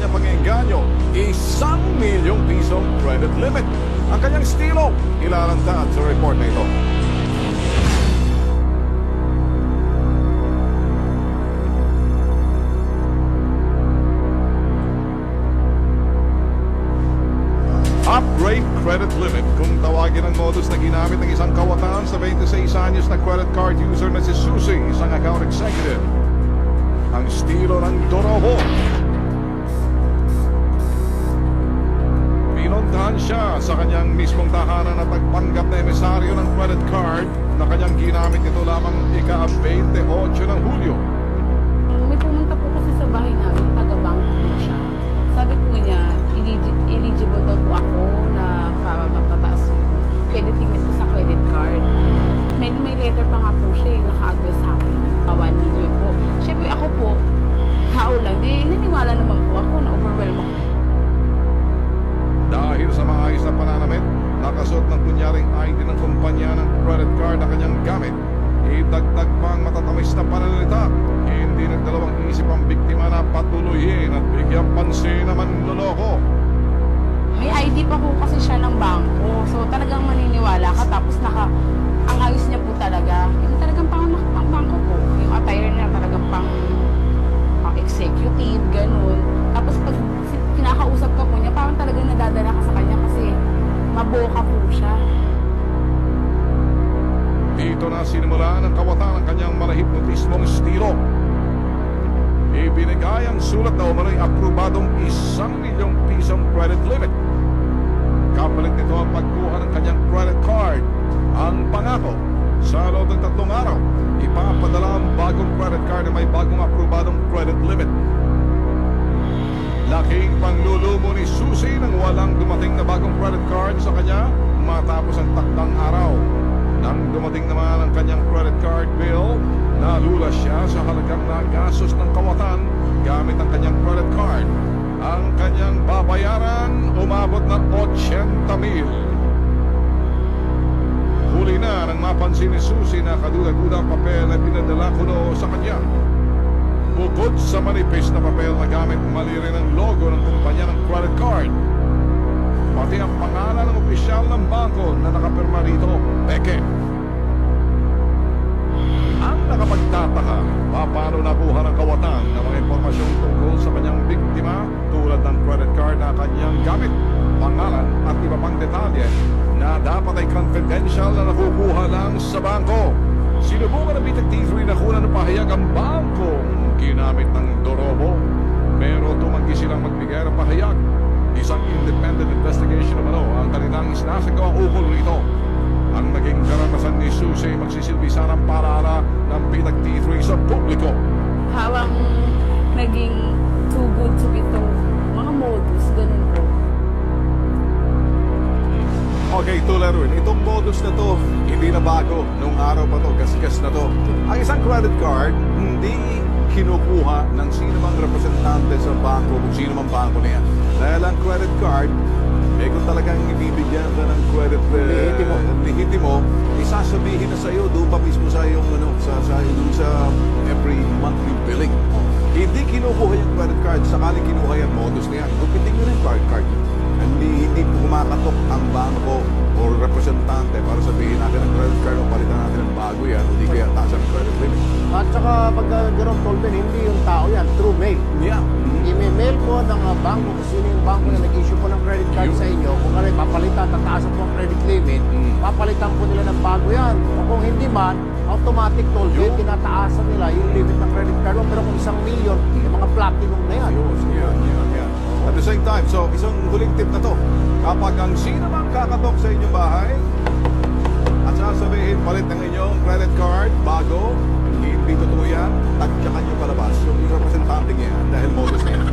kanyang pang-ienganyo, 1 milyong pisong credit limit. Ang kanyang estilo, ilalantad sa report na ito. Upgrade credit limit kung tawagin ang modus na ginamit ng isang kawatan sa 26 anyos na credit card user na si Susie, isang account executive. Ang estilo ng Dorobo. Pinuntahan siya sa kanyang mismong tahanan at nagpanggap na emisaryo ng credit card na kanyang ginamit ito lamang ika-28 ng Hulyo. May pumunta po kasi sa bahay namin, taga-bank po siya. Sabi po niya, eligible daw po ako na para mapataas yung credit limit ko sa credit card. May letter pa nga po siya, naka-address sa akin. 1 million po. Siyempre ako po, tao lang, naniwala naman po ako na overwhelm ako. Dahil sa maayos na pananamit, nakasuot ng kunyaring ID ng kumpanya ng credit card na kanyang gamit. Idagdag pa ang matatamis na pananalita. Hindi nagdalawang isip ang biktima na patuloyin at bigyan pansin na manloloko. May ID pa po kasi siya ng bangko. So talagang maniniwala ka. Tapos ang ayos niya po talaga. Yung talagang pang bangko po. Yung attire niya talagang pang executive, ganun. Tapos pag kinakausap ka po niya, parang talagang nadadala ka sa kanya kasi maboka po siya. Dito na sinimula ng kawatan ang kanyang malahipnotismong estilo. Ibinigay ang sulat na umano'y aprobadong 1 milyong pisong credit limit. Kapalit nito ang pagkuha ng kanyang credit card. Ang pangako, sa loob ng 3 araw, ipapadala ang bagong credit card na may bagong aprobadong credit limit. Laking panlulumo ni Susie nang walang dumating na bagong credit card sa kanya matapos ang takdang araw. Nang dumating naman ang kanyang credit card bill, nalula siya sa halagang nagastos ng kawatan gamit ang kanyang credit card. Ang kanyang babayaran umabot ng 80,000. Huli na nang mapansin ni Susie na kaduda-duda ang papel na pinadala ko sa kanya. Bukod sa manipis na papel na gamit, mali rin ang logo ng kumpanya ng credit card. Pati ang pangalan ng opisyal ng bangko na nakapirma rito, peke. Ang nakapagtataka, paano nakuha ng kawatan ng mga impormasyong tungkol sa kanyang biktima tulad ng credit card na kanyang gamit, pangalan at iba pang detalye na dapat ay confidential na nakukuha lang sa bangko. Sinubukan ng Detective na kunan ng pahayag ang bangkong ginamit ng Dorobo, pero tumanggi silang magbigay ng pahayag. Isang independent investigation naman ang kanilang isinasagawang ukol rito. Ang naging karanasan ni Susie magsisilbi sana ng paraala ng Detective sa publiko. Hawang naging too good to be true. Mga modus, ganun po. Okay, Tulerin, itong modus na to, hindi na bago. Nung araw pa to, gas-gas na to. Ang isang credit card, hindi kinukuha ng sino mang representante sa bangko kung sino mang bangko na yan. Dahil ang credit card, kung talagang ibibigyan ka ng credit lehitimo, isasabihin na sa'yo, doon pa mismo sa iyong sa every monthly billing. Hindi kinukuha yung credit card, sakaling kinuha yung modus na yan. Gupitin nyo na yung card. Hindi kumakatok ang bangko o representante para sabihin natin ang credit card o palitan natin ng bago yan, hindi kaya taas ang credit limit. At saka pag gano'n, Tolben, hindi yung tao yan, through mail. Yeah. I-mail po ng bangko kung sino yung bangko na nag-issue po ng credit card sa inyo. Kung ano, papalitan, tataasan po ang credit limit, papalitan po nila ng bago yan. O kung hindi man, automatic, Tolben, tinataasan nila yung limit ng credit card mo. Pero kung 1 million, yung mga platinum na yan. Yan. At the same time, so isang huling tip na to, kapag ang sino mang kakatok sa inyong bahay at sasabihin palit ng inyong credit card bago, hindi totoo yan, tagyakan nyo palabas yung representante niya dahil modus na yan.